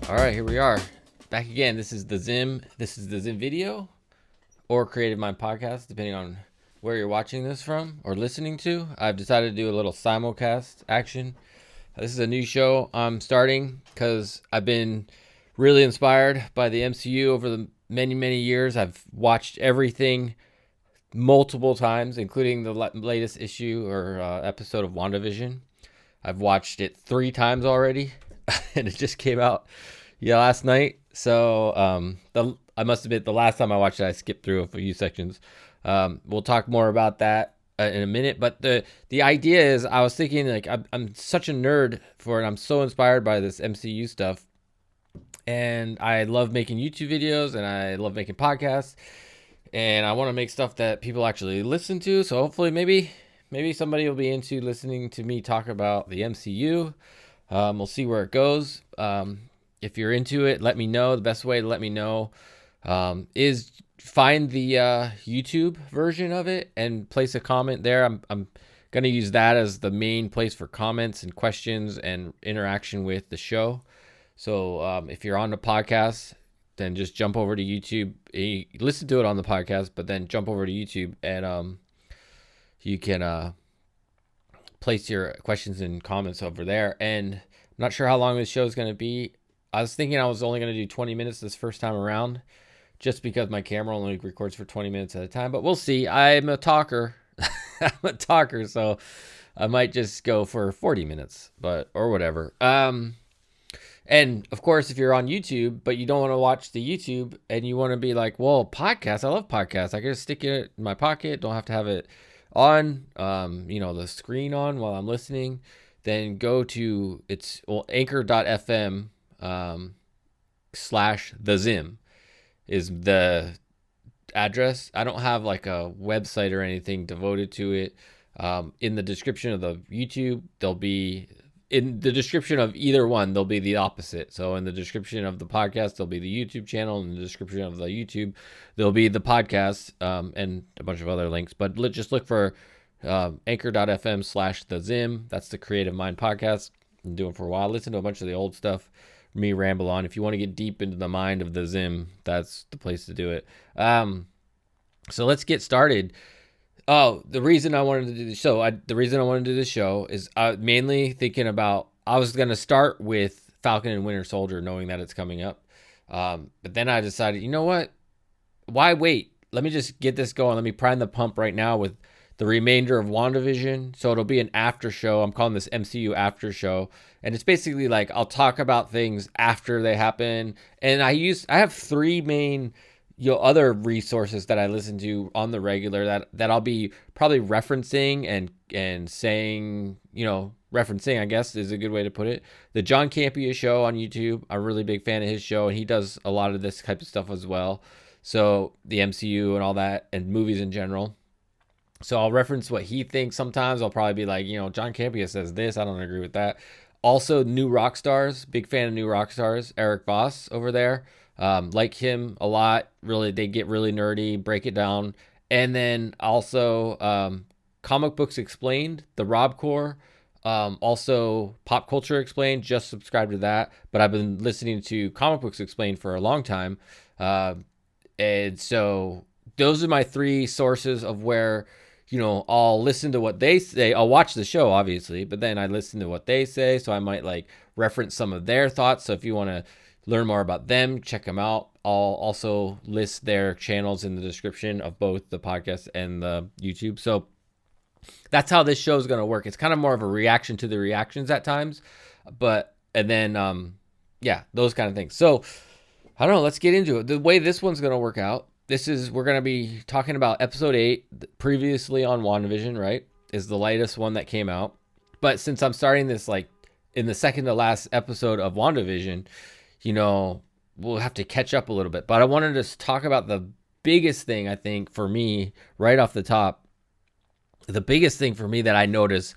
All right, here we are. Back again. This is the Zim. This is the Zim video or Creative Mind podcast, depending on where you're watching this from or listening to. I've decided to do a little simulcast action. This is a new show I'm starting because I've been really inspired by the MCU over the many years. I've watched everything multiple times, including the latest issue or episode of WandaVision. I've watched it 3 times already, and it just came out last night. So I must admit, the last time I watched it, I skipped through a few sections. We'll talk more about that in a minute. But the idea is, I was thinking, like, I'm such a nerd for it. I'm so inspired by this MCU stuff, and I love making YouTube videos, and I love making podcasts, and I want to make stuff that people actually listen to. So hopefully, maybe somebody will be into listening to me talk about the MCU. We'll see where it goes. If you're into it, let me know. The best way to let me know is find the YouTube version of it and place a comment there. I'm going to use that as the main place for comments and questions and interaction with the show. So if you're on the podcast, then just jump over to YouTube. Listen to it on the podcast, but then jump over to YouTube and you can place your questions and comments over there. And I'm not sure how long this show is going to be. I was thinking I was only going to do 20 minutes this first time around, just because my camera only records for 20 minutes at a time. But we'll see. I'm a talker. So I might just go for 40 minutes, or whatever. And of course, if you're on YouTube, but you don't want to watch the YouTube and you want to be like, well, podcasts, I love podcasts. I can just stick it in my pocket. Don't have to have it on, the screen on while I'm listening. Then go to anchor.fm /thezim is the address. I don't have like a website or anything devoted to it. In the description of the YouTube, in the description of either one, there'll be the opposite. So in the description of the podcast, there'll be the YouTube channel. In the description of the YouTube, there'll be the podcast and a bunch of other links. But just look for anchor.fm /thezim. That's the Creative Mind podcast. I'm doing for a while. Listen to a bunch of the old stuff, me ramble on. If you want to get deep into the mind of the Zim, that's the place to do it. So let's get started. Oh, the reason I wanted to do this show is mainly thinking about, I was going to start with Falcon and Winter Soldier, knowing that it's coming up. But then I decided, you know what? Why wait? Let me just get this going. Let me prime the pump right now with the remainder of WandaVision. So it'll be an after show. I'm calling this MCU Aftershow. And it's basically like, I'll talk about things after they happen. And I have 3 main other resources that I listen to on the regular that I'll be probably referencing and saying, referencing, I guess is a good way to put it. The John Campea show on YouTube. I'm a really big fan of his show, and he does a lot of this type of stuff as well. So the MCU and all that, and movies in general. So I'll reference what he thinks. Sometimes I'll probably be like, John Campea says this. I don't agree with that. Also, New Rockstars. Big fan of New Rockstars. Eric Voss over there. Like him a lot. Really, they get really nerdy, break it down. And then also Comic Books Explained, the Rob Core. Also Pop Culture Explained, just subscribe to that. But I've been listening to Comic Books Explained for a long time. And so those are my 3 sources of where, I'll listen to what they say. I'll watch the show, obviously, but then I listen to what they say. So I might reference some of their thoughts. So if you want to learn more about them, check them out. I'll also list their channels in the description of both the podcast and the YouTube. So that's how this show is going to work. It's kind of more of a reaction to the reactions at times, those kind of things. So I don't know. Let's get into it. The way this one's going to work out, we're going to be talking about episode 8 previously on WandaVision, right? Is the latest one that came out. But since I'm starting this in the second to last episode of WandaVision, we'll have to catch up a little bit. But I wanted to talk about the biggest thing, I think, for me, right off the top. The biggest thing for me that I noticed.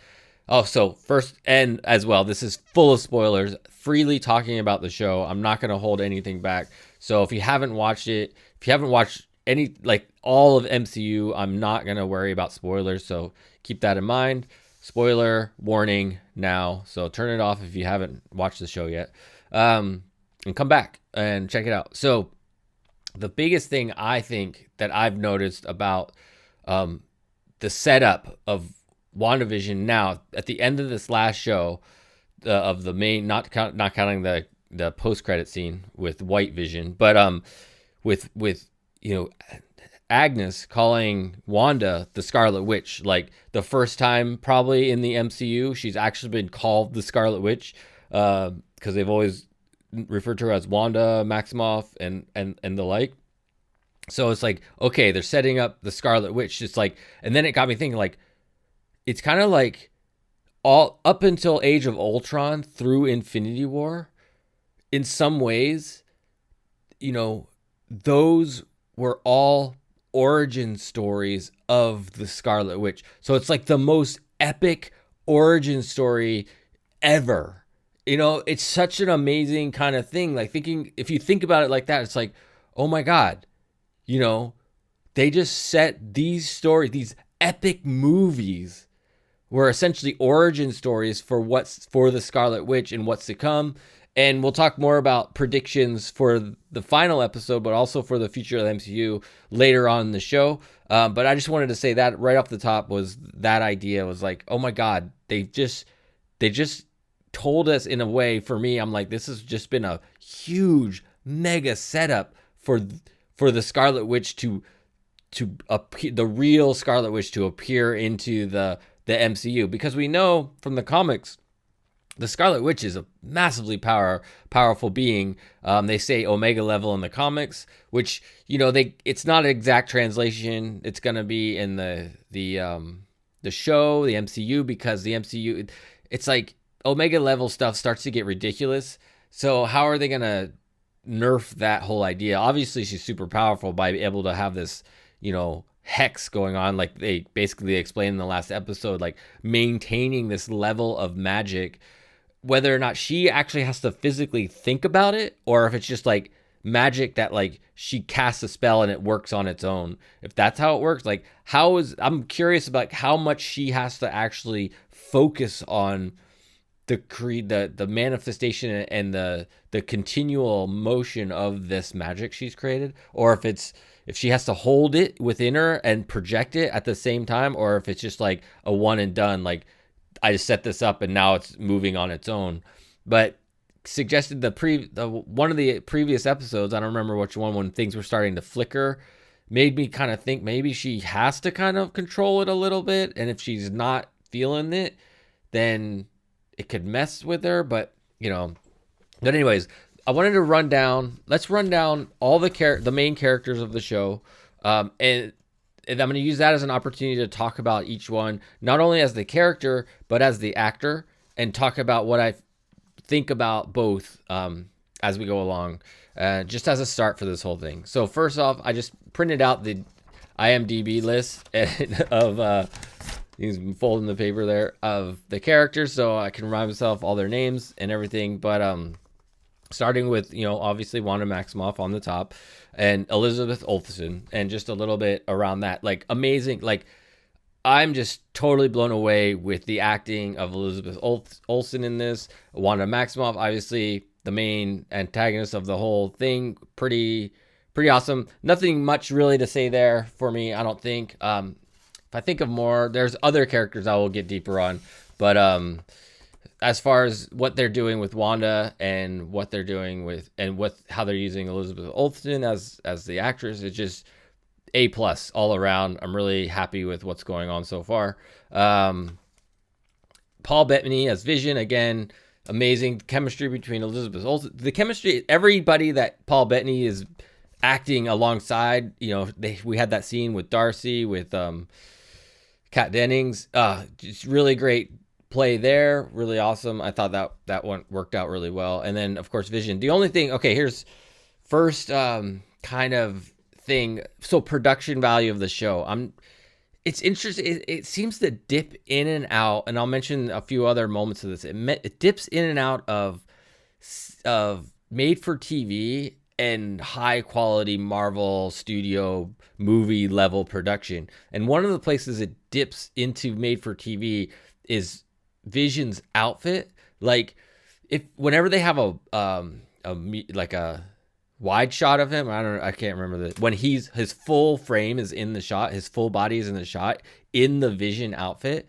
Oh, so first, and as well, this is full of spoilers, freely talking about the show. I'm not going to hold anything back. So if you haven't watched it, if you haven't watched all of MCU, I'm not going to worry about spoilers. So keep that in mind. Spoiler warning now. So turn it off if you haven't watched the show yet. and come back and check it out. So the biggest thing I think that I've noticed about the setup of WandaVision now at the end of this last show of the main, not counting the post credit scene with White Vision, but with Agnes calling Wanda the Scarlet Witch, like the first time probably in the MCU she's actually been called the Scarlet Witch, because they've always referred to her as Wanda Maximoff and the like. So it's like, okay, they're setting up the Scarlet Witch. It's like, and then it got me thinking, like, it's kind of like all up until Age of Ultron through Infinity War, in some ways, those were all origin stories of the Scarlet Witch. So it's like the most epic origin story ever. It's such an amazing kind of thing. Like, if you think about it like that, it's like, oh my God, they just set these stories, these epic movies were essentially origin stories for the Scarlet Witch and what's to come. And we'll talk more about predictions for the final episode, but also for the future of the MCU later on in the show. But I just wanted to say that right off the top was that idea was like, oh my God, they just told us in a way. For me, I'm like, this has just been a huge mega setup for the Scarlet Witch to appear, the real Scarlet Witch to appear into the MCU, because we know from the comics the Scarlet Witch is a massively powerful being. They say Omega level in the comics, which it's not an exact translation. It's gonna be in the show, the MCU, because the MCU, it's like Omega level stuff starts to get ridiculous. So how are they gonna nerf that whole idea? Obviously, she's super powerful by being able to have this, hex going on, like they basically explained in the last episode, like maintaining this level of magic. Whether or not she actually has to physically think about it, or if it's just like magic that like she casts a spell and it works on its own. If that's how it works, like I'm curious about how much she has to actually focus on the manifestation and the continual motion of this magic she's created, or if she has to hold it within her and project it at the same time, or if it's just like a one and done, like I just set this up and now it's moving on its own. But suggested one of the previous episodes, I don't remember which one, when things were starting to flicker, made me kind of think maybe she has to kind of control it a little bit, and if she's not feeling it, then it could mess with her. But anyways, I wanted to let's run down all the main characters of the show, and I'm going to use that as an opportunity to talk about each one, not only as the character, but as the actor, and talk about what I think about both as we go along, just as a start for this whole thing. So first off, I just printed out the IMDb list of he's folding the paper there of the characters, so I can remind myself all their names and everything. But starting with, obviously Wanda Maximoff on the top, and Elizabeth Olsen, and just a little bit around that. Like, amazing. Like, I'm just totally blown away with the acting of Elizabeth Olsen in this. Wanda Maximoff, obviously the main antagonist of the whole thing. Pretty awesome. Nothing much really to say there for me, I don't think. If I think of more, there's other characters I will get deeper on. But as far as what they're doing with Wanda and what they're doing with, and how they're using Elizabeth Olsen as the actress, it's just A+ all around. I'm really happy with what's going on so far. Paul Bettany as Vision, again, amazing chemistry between Elizabeth Olsen. The chemistry, everybody that Paul Bettany is acting alongside, we had that scene with Darcy, with Kat Dennings, just really great play there, really awesome. I thought that one worked out really well. And then of course Vision. The only thing, okay, here's first kind of thing. So production value of the show. It's interesting. It seems to dip in and out, and I'll mention a few other moments of this. It dips in and out of made for TV and high quality Marvel studio movie level production. And one of the places it dips into made for TV is Vision's outfit. Like, whenever they have like a wide shot of him. I can't remember when his full frame is in the shot, his full body is in the shot in the Vision outfit.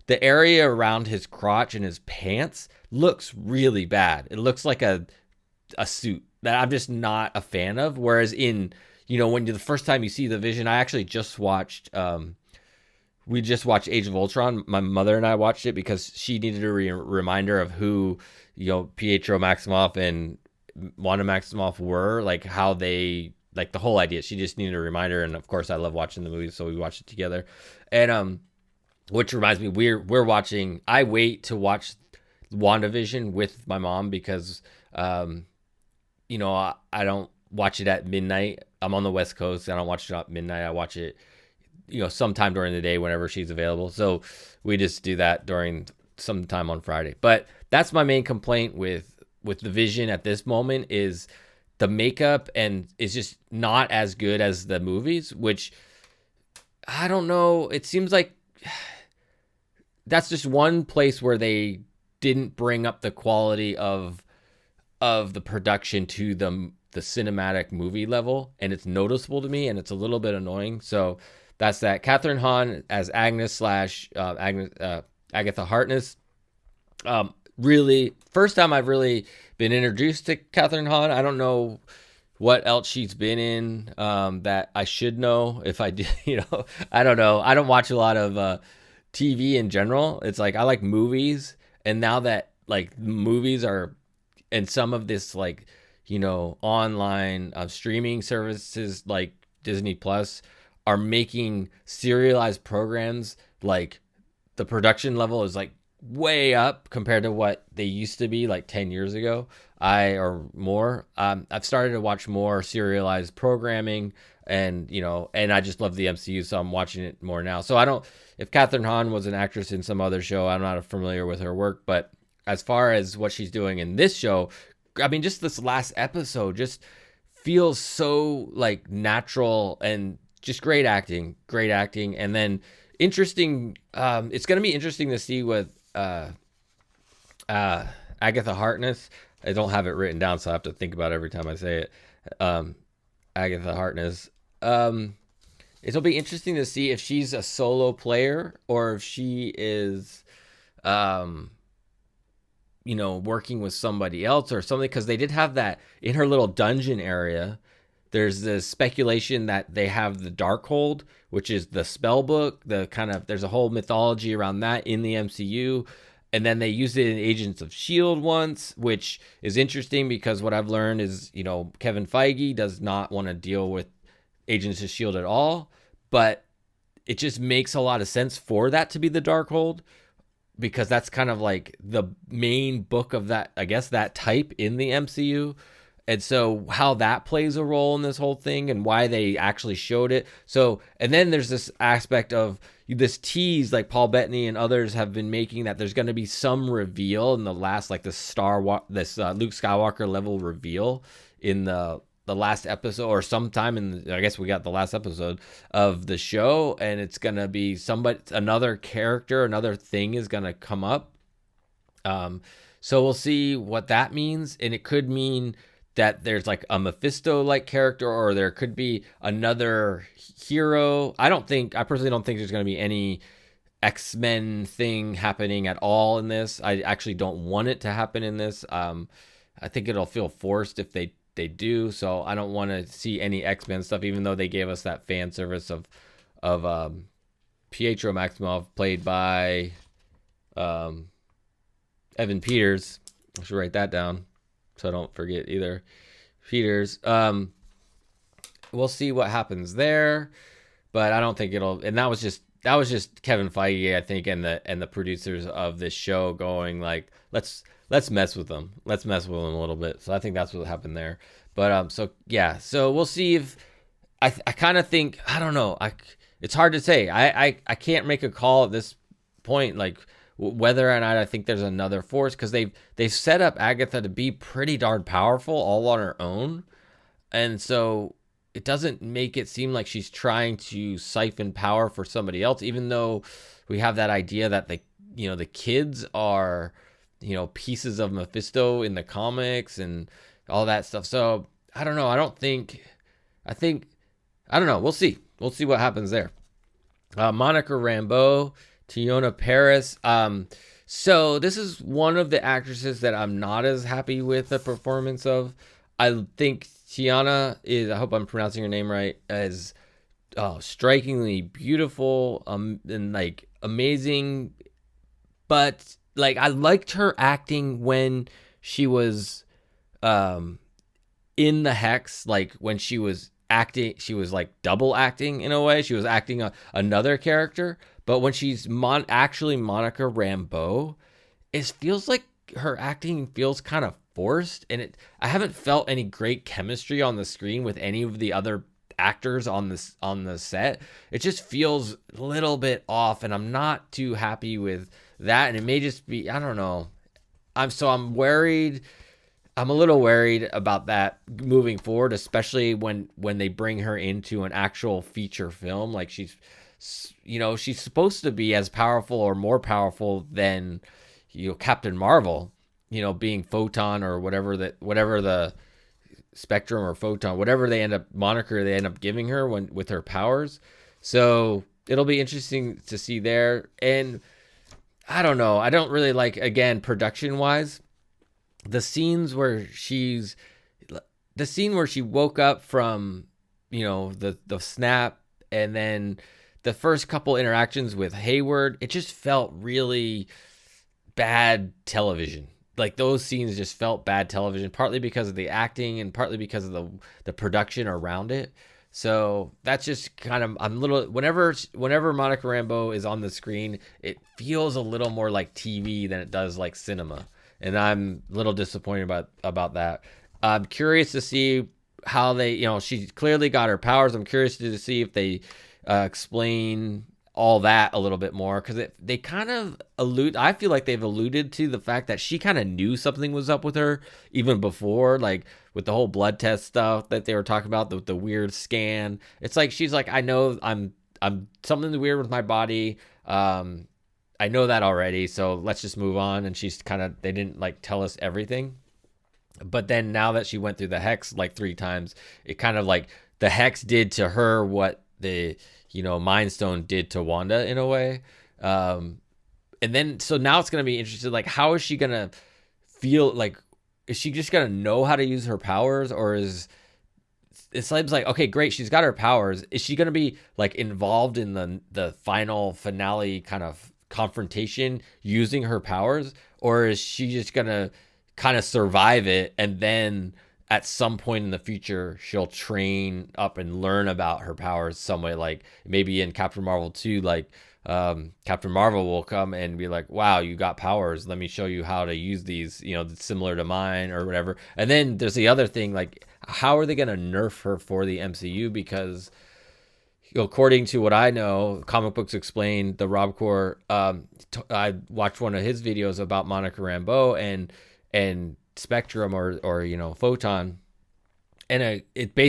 The area around his crotch and his pants looks really bad. It looks like a suit that I'm just not a fan of. Whereas in, when the first time you see the Vision, I actually just watched, we just watched Age of Ultron. My mother and I watched it because she needed a reminder of who, Pietro Maximoff and Wanda Maximoff were, like how they, like the whole idea. She just needed a reminder. And of course I love watching the movie, so we watched it together. And, which reminds me, we're watching, I wait to watch WandaVision with my mom because, I don't watch it at midnight. I'm on the West Coast. I don't watch it at midnight. I watch it, sometime during the day whenever she's available. So we just do that during some time on Friday. But that's my main complaint with the Vision at this moment is the makeup, and it's just not as good as the movies, which I don't know. It seems like that's just one place where they didn't bring up the quality of the production to the cinematic movie level, and it's noticeable to me, and it's a little bit annoying. So that's that. Katherine Hahn as Agnes / Agatha Harkness. Really, first time I've really been introduced to Katherine Hahn. I don't know what else she's been in that I should know. If I did, I don't know. I don't watch a lot of TV in general. It's like I like movies, and now that like movies are, and some of this like online streaming services like Disney Plus are making serialized programs, like the production level is like way up compared to what they used to be like 10 years ago or more. I've started to watch more serialized programming, and and I just love the MCU, so I'm watching it more now. So if Katherine Hahn was an actress in some other show, I'm not familiar with her work, but as far as what she's doing in this show, I mean, just this last episode just feels so like natural and just great acting. And then interesting. It's going to be interesting to see with Agatha Harkness. I don't have it written down, so I have to think about it every time I say it. Agatha Harkness. It'll be interesting to see if she's a solo player or if she is, working with somebody else or something, because they did have that in her little dungeon area. There's this speculation that they have the Darkhold, which is the spell book. There's a whole mythology around that in the MCU. And then they used it in Agents of S.H.I.E.L.D. once, which is interesting because what I've learned is, Kevin Feige does not want to deal with Agents of S.H.I.E.L.D. at all. But it just makes a lot of sense for that to be the Darkhold, because that's kind of like the main book of that, I guess, that type in the MCU. And so how that plays a role in this whole thing and why they actually showed it. So, and then there's this aspect of this tease, like Paul Bettany and others have been making, that there's going to be some reveal in the last, like this Luke Skywalker level reveal in the last episode, or sometime I guess we got the last episode of the show, and it's going to be another character, another thing is going to come up. So we'll see what that means. And it could mean that there's like a Mephisto-like character, or there could be another hero. I personally don't think there's going to be any XMen thing happening at all in this. I actually don't want it to happen in this. I think it'll feel forced if they do. So I don't want to see any X-Men stuff, even though they gave us that fan service of Pietro Maximoff, played by Evan Peters. I should write that down so I don't forget either. Peters. We'll see what happens there, but I don't think it'll. And that was just Kevin Feige, I think, and the producers of this show going like, let's mess with them. Let's mess with them a little bit. So I think that's what happened there. But so we'll see if I kind of think, I don't know. It's hard to say. I can't make a call at this point, like whether or not I think there's another force, because they've set up Agatha to be pretty darn powerful all on her own, and so it doesn't make it seem like she's trying to siphon power for somebody else, even though we have that idea that the kids are pieces of Mephisto in the comics, and all that stuff. So I don't know. I think, I don't know. We'll see. We'll see what happens there. Monica Rambeau, Teyonah Parris. So this is one of the actresses that I'm not as happy with the performance of. I think Tiana is, I hope I'm pronouncing her name right, is strikingly beautiful, and like amazing. But like I liked her acting when she was in the Hex, like when she was acting, she was like double acting in a way. She was acting another character, but when she's actually Monica Rambeau, it feels like her acting feels kind of forced, and I haven't felt any great chemistry on the screen with any of the other actors on the set. It just feels a little bit off, and I'm not too happy with that. And it may just be, I don't know. I'm worried. I'm a little worried about that moving forward, especially when they bring her into an actual feature film. Like she's supposed to be as powerful or more powerful than, Captain Marvel, being Photon or whatever the Spectrum or Photon, whatever they end up giving her with her powers. So it'll be interesting to see there. And I don't know. I don't really like, again, production wise, the scene where she woke up from, the snap, and then the first couple interactions with Hayward, it just felt really bad television. Like those scenes just felt bad television, partly because of the acting and partly because of the production around it. So that's just kind of, I'm a little, whenever Monica Rambeau is on the screen, it feels a little more like TV than it does like cinema. And I'm a little disappointed about that. I'm curious to see how they, she clearly got her powers. I'm curious to see if they explain all that a little bit more, because they kind of I feel like they've alluded to the fact that she kind of knew something was up with her even before, like with the whole blood test stuff that they were talking about, the weird scan. It's like she's like, I know I'm something weird with my body. I know that already, so let's just move on. And she's they didn't like tell us everything. But then now that she went through the Hex like 3 times, it kind of like the Hex did to her what the Mind Stone did to Wanda in a way. And then, so now it's going to be interesting. Like, how is she going to feel? Like, is she just going to know how to use her powers? Or it seems like, okay, great, she's got her powers. Is she going to be like involved in the final finale kind of confrontation using her powers? Or is she just going to kind of survive it, and then at some point in the future she'll train up and learn about her powers some way? Like maybe in Captain Marvel 2, like Captain Marvel will come and be like, wow, you got powers, let me show you how to use these, similar to mine or whatever. And then there's the other thing, like how are they going to nerf her for the MCU? Because according to what I know, Comic Books Explained, the Rob Core, I watched one of his videos about Monica Rambeau and Spectrum or Photon, and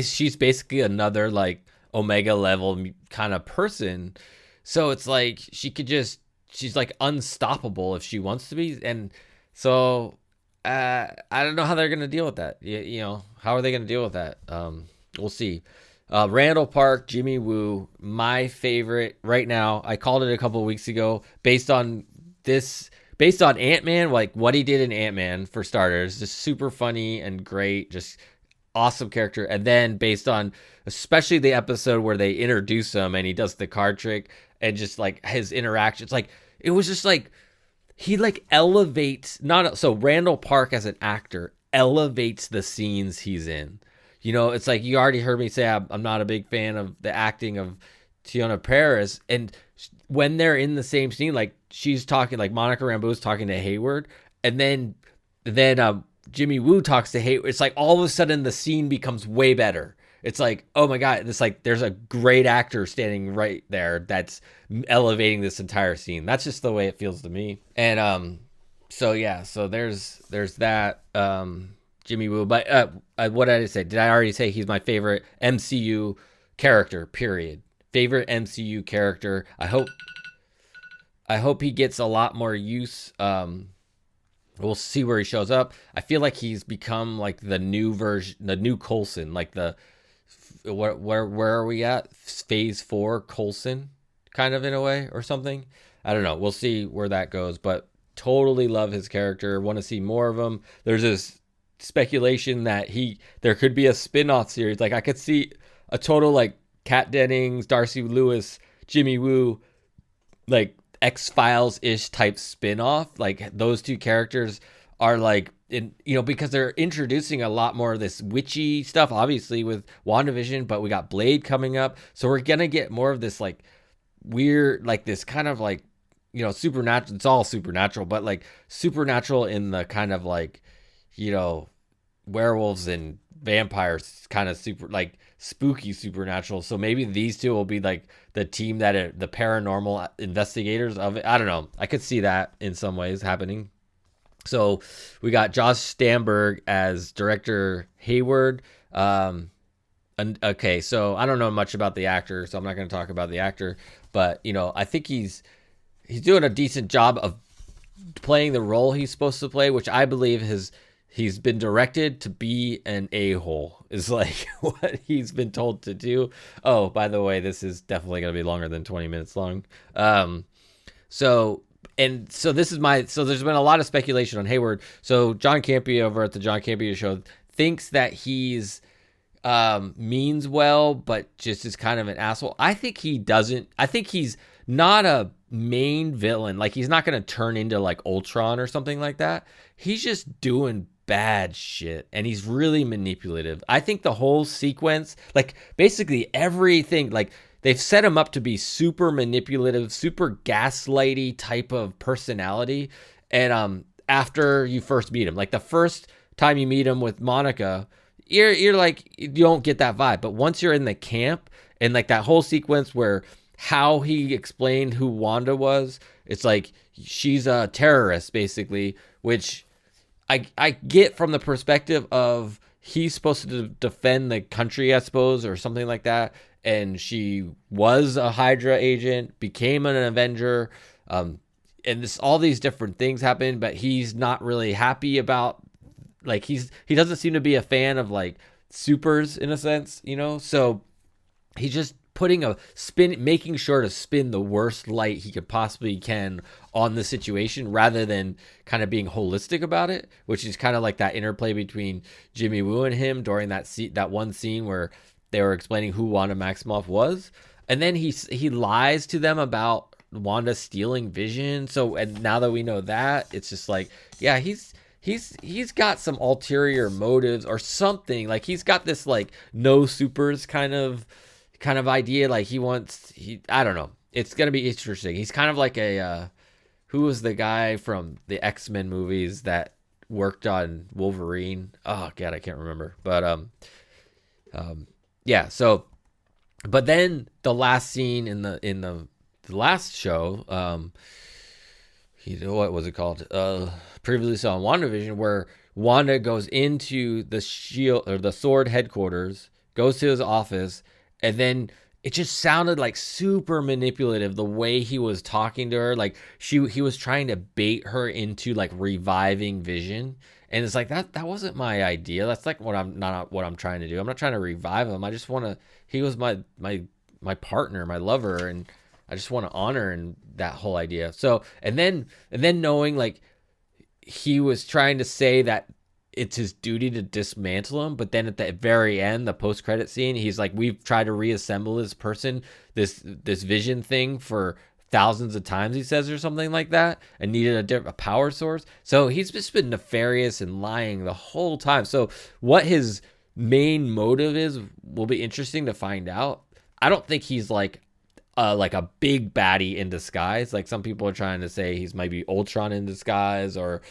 she's basically another like Omega level kind of person. So it's like she's like unstoppable if she wants to be. And so I don't know how they're gonna deal with that. How are they gonna deal with that? We'll see. Randall Park, Jimmy Woo, my favorite right now. I called it a couple of weeks ago based on Ant-Man, like what he did in Ant-Man, for starters, just super funny and great, just awesome character. And then based on especially the episode where they introduce him and he does the card trick and just like his interactions, like it was just like he like elevates, so Randall Park as an actor elevates the scenes he's in. It's like, you already heard me say I'm not a big fan of the acting of Teyonah Parris, and when they're in the same scene, like she's talking, like Monica Rambeau's talking to Hayward, and then Jimmy Woo talks to Hayward. It's like all of a sudden the scene becomes way better. It's like, oh my God, it's like there's a great actor standing right there that's elevating this entire scene. That's just the way it feels to me. And so there's that. Jimmy Woo. But what did I say? Did I already say he's my favorite MCU character, period? Favorite MCU character. I hope he gets a lot more use We'll see where he shows up. I feel like he's become like the new version, the new Coulson, like the where are we at? Phase 4 Coulson, kind of in a way or something. I don't know. We'll see where that goes, but totally love his character. Want to see more of him. There's this speculation that there could be a spin-off series. Like I could see a total like Kat Dennings, Darcy Lewis, Jimmy Woo, like X-Files ish type spin-off. Like those two characters are like in, because they're introducing a lot more of this witchy stuff, obviously with WandaVision, but we got Blade coming up. So we're gonna get more of this like weird, like this kind of like, supernatural. It's all supernatural, but like supernatural in the kind of like, werewolves and vampires kind of super like spooky supernatural. So maybe these two will be like the team that are the paranormal investigators of it. I don't know. I could see that in some ways happening. So we got Josh Stamberg as director Hayward. And okay, so I don't know much about the actor, so I'm not going to talk about the actor, but I think he's doing a decent job of playing the role he's supposed to play, which I believe he's been directed to be an a-hole is like what he's been told to do. Oh, by the way, this is definitely going to be longer than 20 minutes long. So there's been a lot of speculation on Hayward. So John Campea over at the John Campea Show thinks that he's means well, but just is kind of an asshole. I think he's not a main villain. Like he's not going to turn into like Ultron or something like that. He's just doing bad shit and he's really manipulative. I think the whole sequence, like basically everything, like they've set him up to be super manipulative, super gaslighty type of personality. And after you first meet him, like the first time you meet him with Monica, you're like, you don't get that vibe. But once you're in the camp and like that whole sequence where how he explained who Wanda was, it's like she's a terrorist basically, which I get from the perspective of he's supposed to defend the country, I suppose, or something like that. And she was a Hydra agent, became an Avenger, and all these different things happen, but he's not really happy about, like, he doesn't seem to be a fan of like supers in a sense, so he's just making sure to spin the worst light he could possibly can on the situation rather than kind of being holistic about it, which is kind of like that interplay between Jimmy Woo and him during that one scene where they were explaining who Wanda Maximoff was. And then he lies to them about Wanda stealing Vision. So, and now that we know that, it's just like, yeah, he's got some ulterior motives or something. Like he's got this like no supers kind of idea. Like I don't know. It's going to be interesting. He's kind of like who was the guy from the XMen movies that worked on Wolverine? Oh God, I can't remember. But, yeah. So, but then the last scene in the last show, what was it called? Previously on WandaVision, where Wanda goes into the shield or the Sword headquarters, goes to his office, and then it just sounded like super manipulative the way he was talking to her. Like he was trying to bait her into like reviving Vision. And it's like that wasn't my idea. That's like not what I'm trying to do. I'm not trying to revive him. I just want to, he was my partner, my lover, and I just want to honor and that whole idea. So, and then knowing like he was trying to say that it's his duty to dismantle him, but then at the very end, the post-credit scene, he's like, we've tried to reassemble this person, this Vision thing for thousands of times, he says, or something like that, and needed a power source. So he's just been nefarious and lying the whole time. So what his main motive is will be interesting to find out. I don't think he's like a big baddie in disguise. Like some people are trying to say he's maybe Ultron in disguise or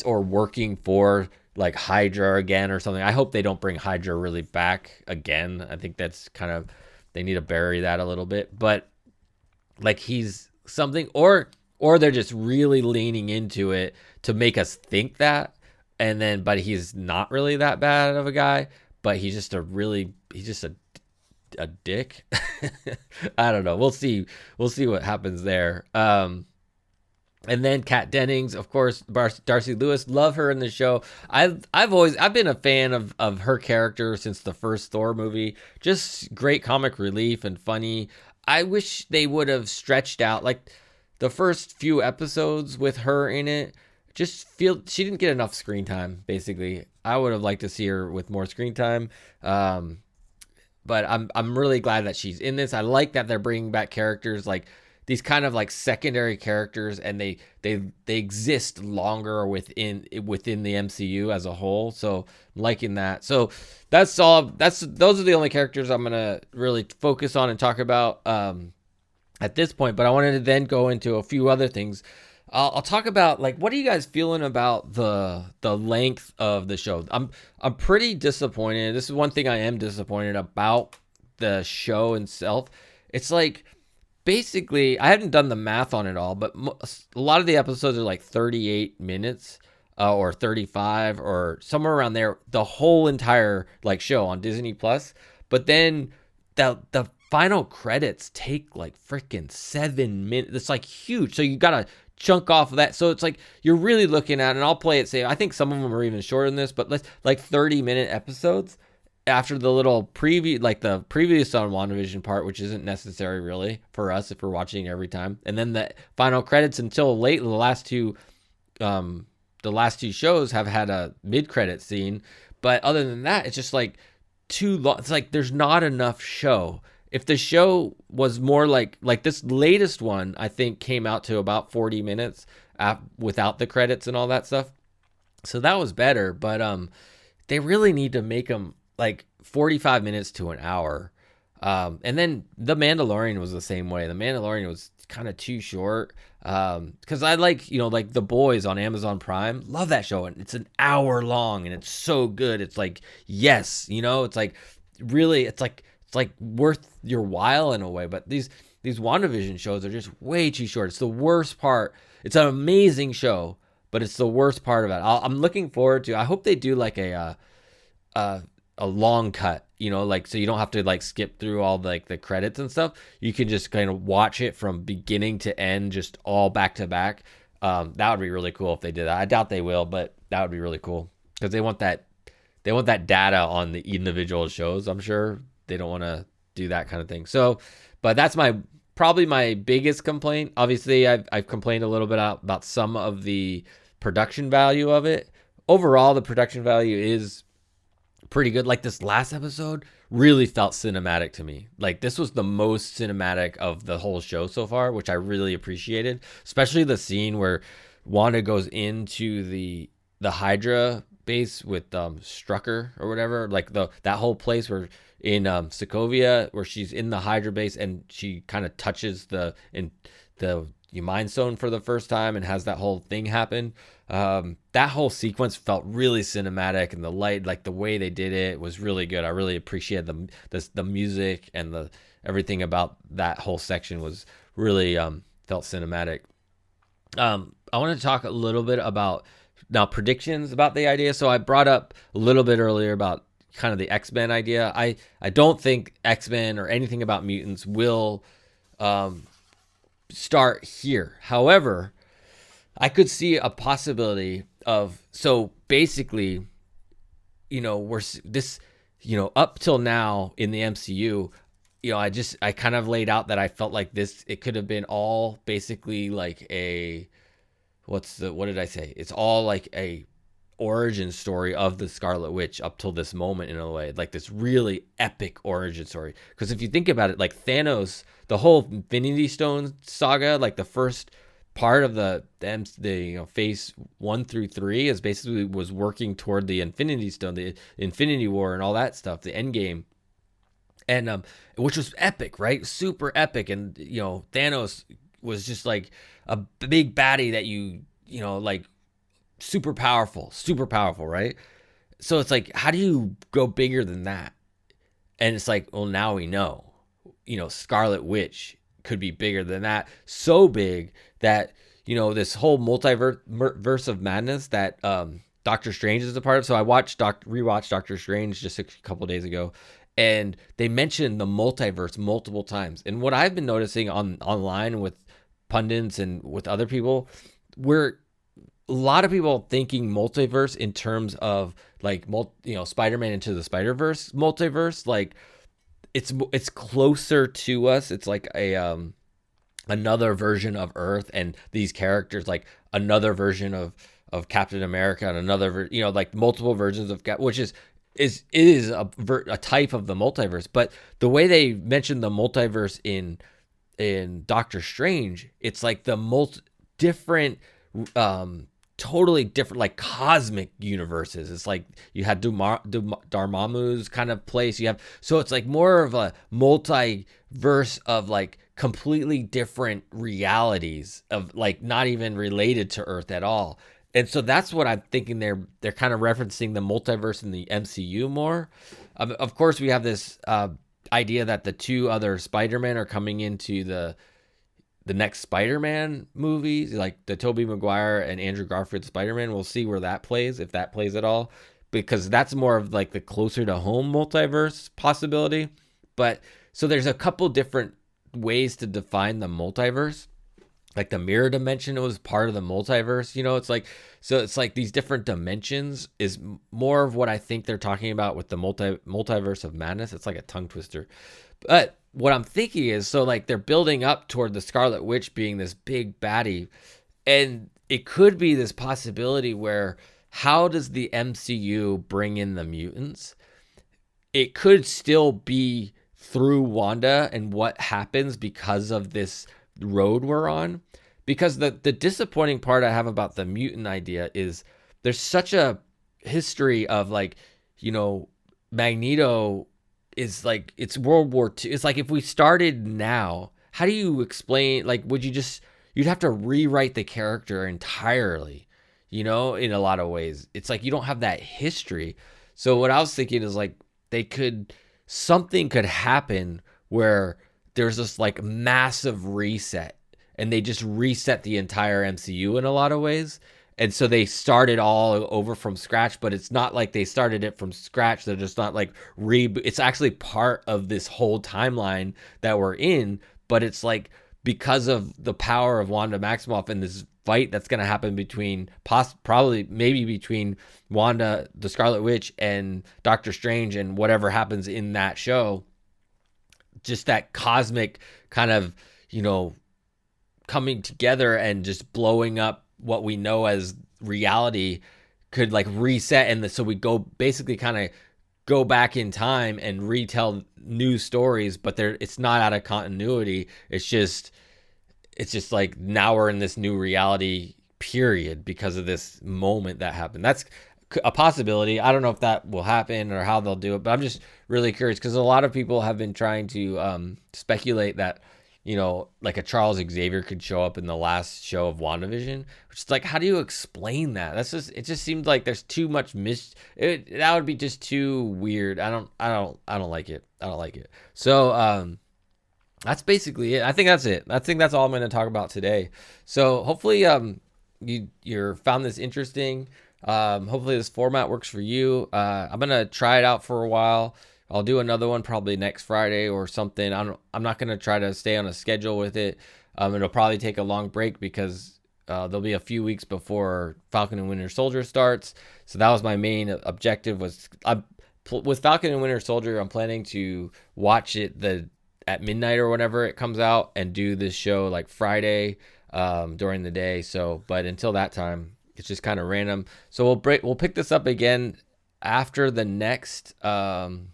working for like Hydra again or something. I hope they don't bring Hydra really back again. I think that's kind of, they need to bury that a little bit, but like he's something, or they're just really leaning into it to make us think that. And then, but he's not really that bad of a guy, but he's just a dick. I don't know. We'll see what happens there. And then Kat Dennings, of course, Darcy Lewis, love her in the show. I've been a fan of her character since the first Thor movie. Just great comic relief and funny. I wish they would have stretched out like the first few episodes with her in it. Just feel she didn't get enough screen time. Basically, I would have liked to see her with more screen time. But I'm really glad that she's in this. I like that they're bringing back characters like these kind of like secondary characters, and they exist longer within the MCU as a whole. So I'm liking that. So that's all. Those are the only characters I'm gonna really focus on and talk about at this point. But I wanted to then go into a few other things. I'll talk about like what are you guys feeling about the length of the show? I'm pretty disappointed. This is one thing I am disappointed about the show itself. It's like basically I haven't done the math on it all, but a lot of the episodes are like 38 minutes or 35 or somewhere around there. The whole entire like show on Disney Plus, but then the final credits take like freaking 7 minutes. It's like huge. So you gotta chunk off of that. So it's like you're really looking at, and I'll play it safe. I think some of them are even shorter than this, but let's like 30-minute episodes after the little preview, like the previous on WandaVision part, which isn't necessary really for us if we're watching every time. And then the final credits until late. The last two shows have had a mid-credit scene, but other than that, it's just like too long. It's like there's not enough show. If the show was more like this latest one, I think came out to about 40 minutes without the credits and all that stuff. So that was better, but they really need to make them like 45 minutes to an hour. And then The Mandalorian was the same way. The Mandalorian was kind of too short because I like, like The Boys on Amazon Prime. Love that show. And it's an hour long and it's so good. It's like, yes, it's like really, it's like worth your while in a way, but these WandaVision shows are just way too short. It's the worst part. It's an amazing show, but it's the worst part of it. I'm looking forward to. I hope they do like a long cut, like so you don't have to like skip through all like the credits and stuff. You can just kind of watch it from beginning to end, just all back to back. That would be really cool if they did that. I doubt they will, but that would be really cool because they want that data on the individual shows. I'm sure. They don't want to do that kind of thing. So, but that's probably my biggest complaint. Obviously, I've complained a little bit about some of the production value of it. Overall, the production value is pretty good. Like this last episode really felt cinematic to me. Like this was the most cinematic of the whole show so far, which I really appreciated. Especially the scene where Wanda goes into the Hydra base with Strucker or whatever. Like that whole place where in Sokovia, where she's in the Hydra base and she kind of touches the Mind Stone for the first time and has that whole thing happen. That whole sequence felt really cinematic, and the light, like the way they did it, was really good. I really appreciated the music and the everything about that whole section was really felt cinematic. I want to talk a little bit about now predictions about the idea. So I brought up a little bit earlier about kind of the XMen idea. I don't think XMen or anything about mutants will start here. However, I could see a possibility of, so basically, we're this, up till now in the MCU, I kind of laid out that I felt like it could have been all basically like what did I say? It's all like a origin story of the Scarlet Witch up till this moment, in a way, like this really epic origin story. Because if you think about it, like Thanos, the whole Infinity Stone saga, like the first part of the phase 1 through 3 is basically was working toward the Infinity Stone, the Infinity War and all that stuff, the end game. And which was epic, right? Super epic. And Thanos was just like a big baddie that like super powerful, right? So it's like, how do you go bigger than that? And it's like, well, now we know, Scarlet Witch could be bigger than that. So big that, this whole multiverse of madness that Doctor Strange is a part of. So I rewatched Doctor Strange just a couple days ago, and they mentioned the multiverse multiple times. And what I've been noticing online with pundits and with other people we're a lot of people thinking multiverse in terms of like Spider-Man into the Spider-Verse multiverse. Like it's closer to us. It's like a another version of Earth and these characters, like another version of Captain America and another like multiple versions of which is a type of the multiverse. But the way they mentioned the multiverse in Doctor Strange, it's like the different totally different, like cosmic universes. It's like you had Dormammu's kind of place. You have, so it's like more of a multiverse of like completely different realities of like not even related to Earth at all. And so that's what I'm thinking they're kind of referencing the multiverse in the MCU more. Of course, we have this idea that the two other Spider-Man are coming into the next Spider-Man movies, like the Tobey Maguire and Andrew Garfield Spider-Man. We'll see where that plays, if that plays at all, because that's more of like the closer to home multiverse possibility. But so there's a couple different ways to define the multiverse. Like the mirror dimension was part of the multiverse, it's like, so it's like these different dimensions is more of what I think they're talking about with the multiverse of madness. It's like a tongue twister. But what I'm thinking is, so like they're building up toward the Scarlet Witch being this big baddie, and it could be this possibility where how does the MCU bring in the mutants? It could still be through Wanda and what happens because of this road we're on. Because the disappointing part I have about the mutant idea is there's such a history of like, Magneto is like, it's World War II. It's like if we started now, how do you explain, like, you'd have to rewrite the character entirely, in a lot of ways. It's like you don't have that history. So what I was thinking is like something could happen where there's this like massive reset and they just reset the entire MCU in a lot of ways. And so they started all over from scratch, but it's not like they started it from scratch. They're just not like it's actually part of this whole timeline that we're in, but it's like because of the power of Wanda Maximoff and this fight that's going to happen between maybe between Wanda, the Scarlet Witch, and Doctor Strange, and whatever happens in that show, just that cosmic kind of, coming together and just blowing up what we know as reality could like reset. And so we basically kind of go back in time and retell new stories, but it's not out of continuity. It's just like now we're in this new reality period because of this moment that happened. That's a possibility. I don't know if that will happen or how they'll do it, but I'm just really curious because a lot of people have been trying to speculate that, like a Charles Xavier could show up in the last show of WandaVision, which is like, how do you explain that? It just seems like there's too much that would be just too weird. I don't like it. I don't like it. So, that's basically it. I think that's it. I think that's all I'm going to talk about today. So hopefully, you found this interesting. Hopefully this format works for you. I'm going to try it out for a while. I'll do another one probably next Friday or something. I'm not going to try to stay on a schedule with it. It'll probably take a long break because there'll be a few weeks before Falcon and Winter Soldier starts. So that was my main objective with Falcon and Winter Soldier. I'm planning to watch it at midnight or whenever it comes out and do this show like Friday during the day. So, but until that time, it's just kind of random. So we'll pick this up again after the next WandaVision,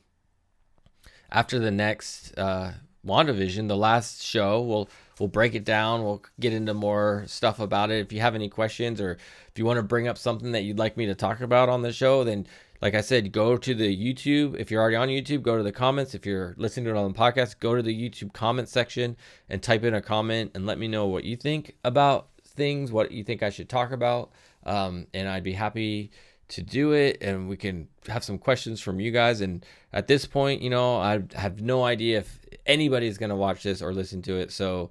the last show. We'll break it down. We'll get into more stuff about it. If you have any questions or if you want to bring up something that you'd like me to talk about on the show, then like I said, go to the YouTube. If you're already on YouTube, go to the comments. If you're listening to it on the podcast, go to the YouTube comment section and type in a comment and let me know what you think about things, what you think I should talk about. And I'd be happy to do it, and we can have some questions from you guys. And at this point, I have no idea if anybody's going to watch this or listen to it. So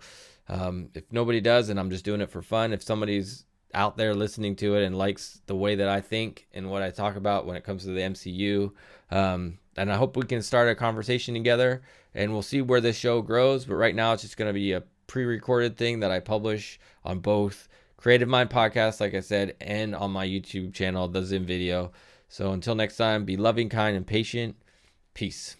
if nobody does, and I'm just doing it for fun, if somebody's out there listening to it and likes the way that I think and what I talk about when it comes to the MCU, and I hope we can start a conversation together, and we'll see where this show grows. But right now it's just going to be a pre-recorded thing that I publish on both Creative Mind Podcast, like I said, and on my YouTube channel, the Zim video. So until next time, be loving, kind, and patient. Peace.